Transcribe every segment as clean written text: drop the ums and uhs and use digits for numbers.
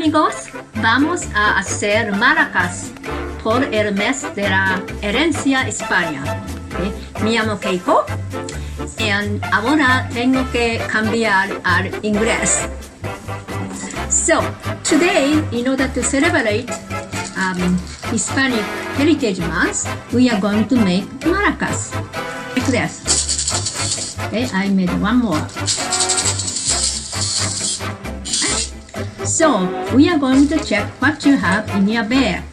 amigos, vamos a hacer maracas por el mes de la herencia España. ¿Okay? Me llamo Keiko y ahora tengo que cambiar al inglés. So, today, in order to celebrate Hispanic Heritage Month, we are going to make maracas like this. Okay, I made one more. So, we are going to check what you have in your bag.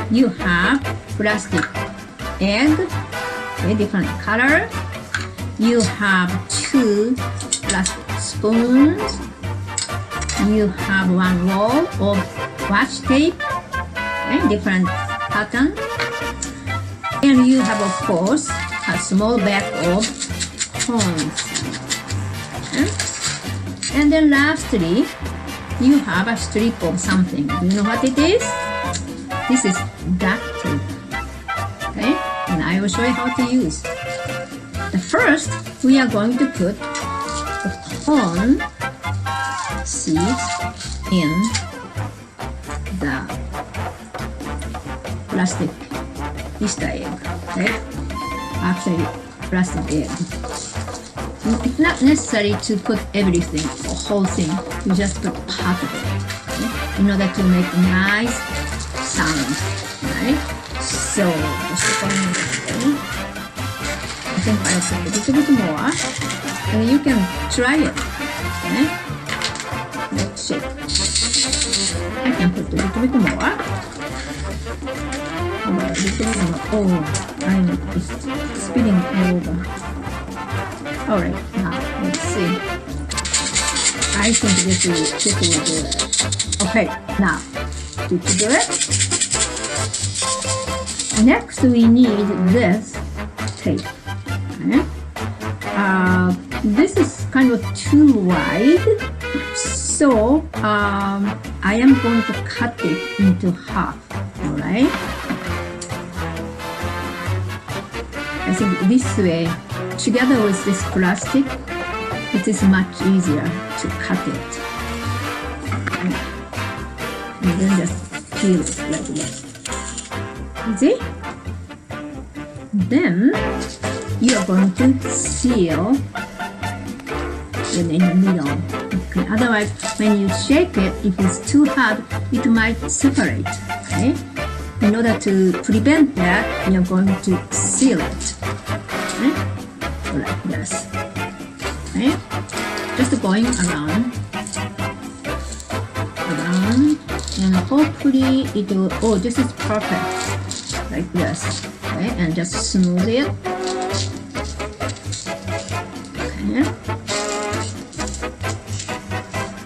You have plastic egg, okay, different color. You have 2 plastic spoons. You have one roll of washi tape, okay, different pattern. And you have, of course, a small bag of coins. Okay? And then lastly, you have a strip of something. Do you know what it is? This is duct tape. Okay? And I will show you how to use. The first, we are going to put the corn seeds in the plastic Easter egg. Okay? Actually, plastic egg. It's not necessary to put everything, the whole thing. You just put part of it, okay? In order to make a nice sound, right? So, just put it. I think I'll put a little bit more, and you can try it. Okay? Let's see. I can put a little bit more. A little bit more. Oh, I'm spilling over. Alright, now let's see. I think this will do it. Okay, now to do it. Next we need this tape. Okay? This is kind of too wide, so I am going to cut it into half. Alright? I think this way, together with this plastic, it is much easier to cut it. And then just peel it like this. See? Then you are going to seal it in the middle. Okay. Otherwise, when you shake it, if it's too hard, it might separate. Okay? In order to prevent that, you are going to seal it. Okay? Like this. Okay? Just going around, and hopefully it will. Oh, this is perfect. Like this. Okay, and just smooth it. Okay.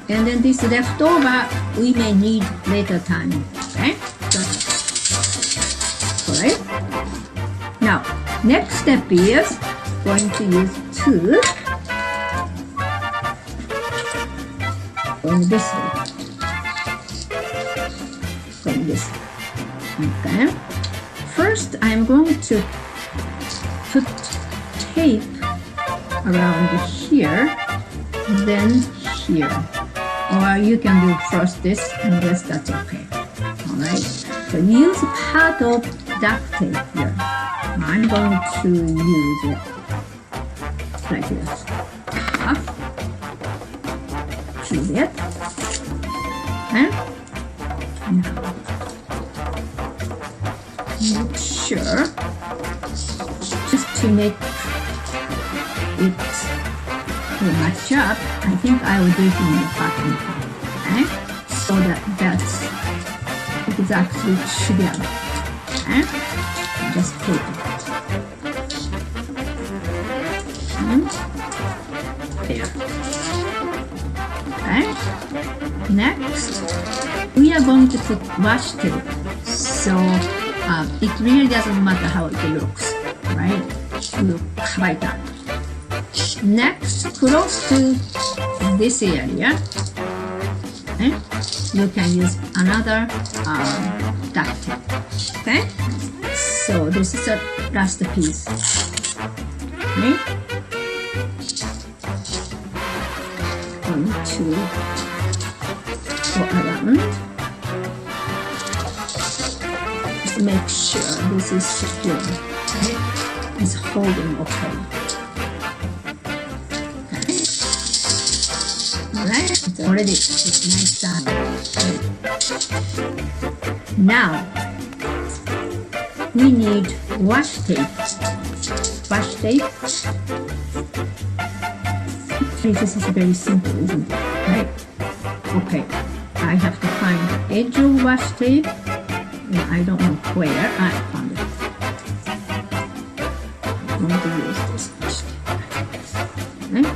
And then this leftover we may need later time. Okay. Alright. Now, next step is going to use 2 going this way. Going this way. Okay. First, I'm going to put tape around here, then here. Or you can do first this and this, that's okay. Alright. So use part of duct tape here. I'm going to use it like this. Half. Choose it. And now, make sure just to make it match up. I think I will do it in the bottom part. Okay? So that's exactly together. Okay? Just take it. There. Okay. Next, we are going to put washi tape. So it really doesn't matter how it looks, right? Look like that. Next, close to this area, okay, you can use another duct tape. Okay, so this is the last piece. Okay, going to go around. make sure this is secure. Okay? It's holding okay. Okay. Alright, it's already nice done. Okay. Now we need washi tape. Washi tape. This is very simple, isn't it? Right? Okay. I have to find the edge of washi tape. And I don't know where I found it. I'm going to use this washi tape. Right?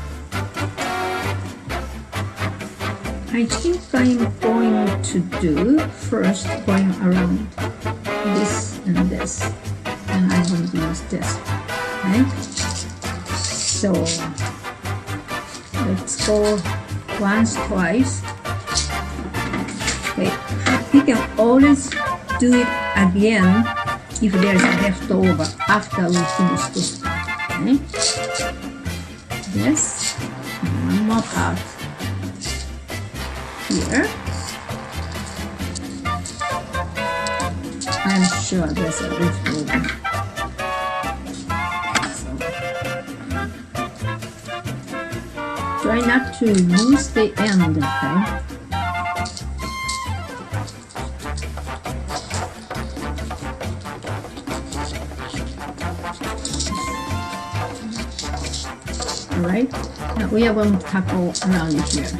I think I'm going to do first going around this and this. And I'm going to use this. Right? So let's go once, twice. Okay. You can always do it again if there's a leftover after we finish this. Okay. This. And one more part here. I'm sure there's a leftover. Try not to lose the end, okay? Alright, now we are going to tackle around here.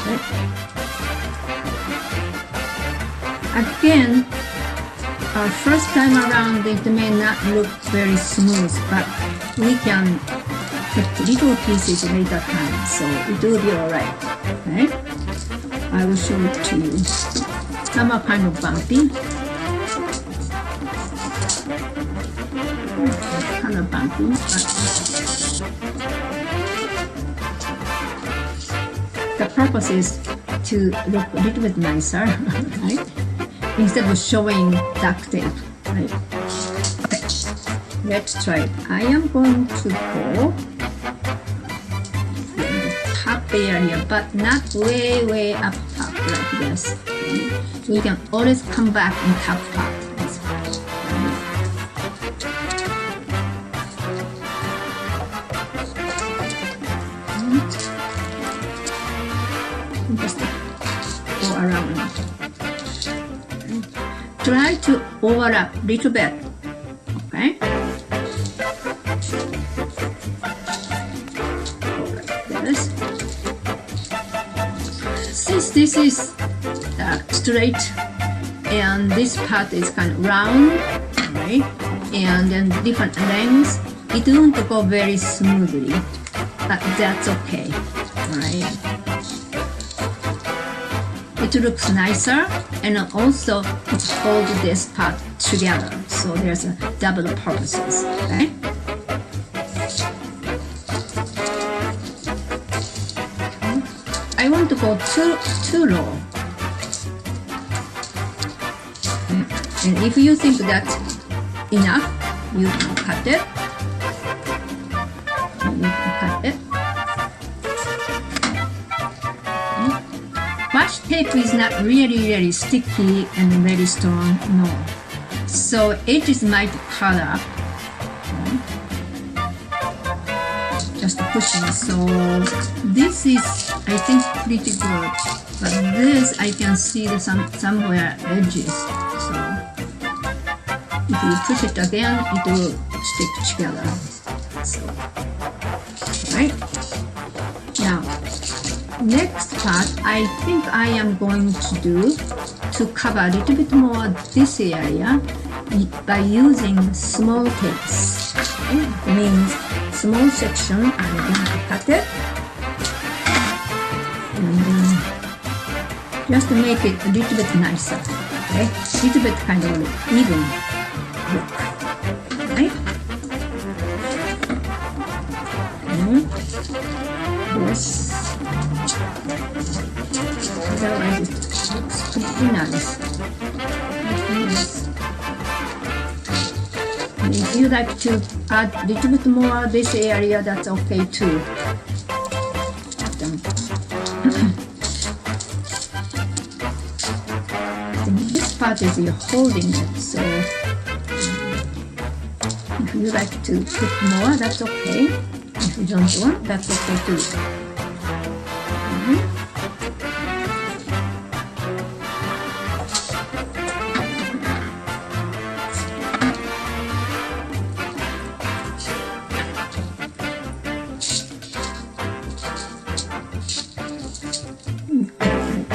Okay. Again, our first time around it may not look very smooth, but we can put little pieces later time, so it will be alright. Okay? I will show it to you. Some are kind of bumpy. Kind of bumpy, but the purpose is to look a little bit nicer, right? Instead of showing duct tape, right? Okay, let's try it. I am going to go top area, but not way up top like this. Okay? We can always come back in top part. Just go around. Okay. Try to overlap a little bit. Okay. This. Since this is straight and this part is kind of round, right? And then different lengths, it won't go very smoothly, but that's okay, right? It looks nicer, and also it holds this part together, so there's a double purposes, okay? I want to go too low. And if you think that's enough, you can cut it. Washi tape is not really sticky and very strong, no. So edges might cut up. Just pushing. So this is, I think, pretty good. But this, I can see the somewhere edges. So if you push it again, it will stick together. So, right? Now, next part, I think I am going to do to cover a little bit more this area by using small tapes. Okay? It means small section, I'm going to cut it. And then just to make it a little bit nicer. Okay? A little bit kind of even look. Right? Okay. This. Otherwise it looks pretty nice. And if you like to add a little bit more this area, that's okay too. part is you're holding it. So if you like to put more, that's okay. If you don't want, that's okay too.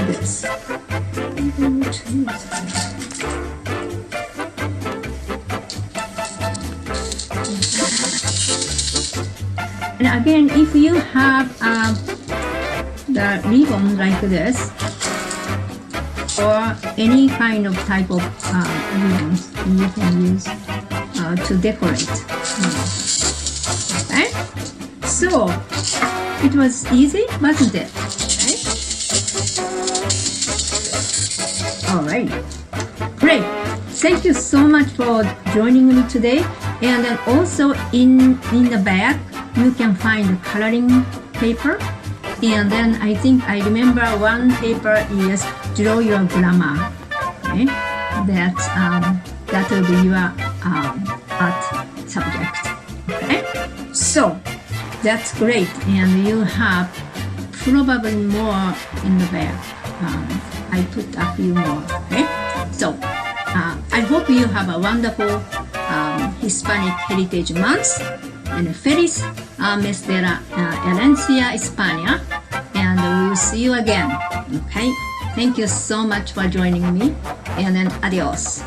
This. And again, if you have the ribbon like this, or any kind of type of ribbons, you can use to decorate. Okay? So, it was easy, wasn't it? Alright, great. Thank you so much for joining me today. And then also in the back, you can find coloring paper. And then I think I remember one paper is draw your grammar. Okay, that will be your art subject. Okay, so that's great. And you have probably more in the back. I put a few more. Okay, so I hope you have a wonderful Hispanic Heritage Month, and Feliz mes de la herencia Hispania, and we will see you again. Okay, thank you so much for joining me, and then adios.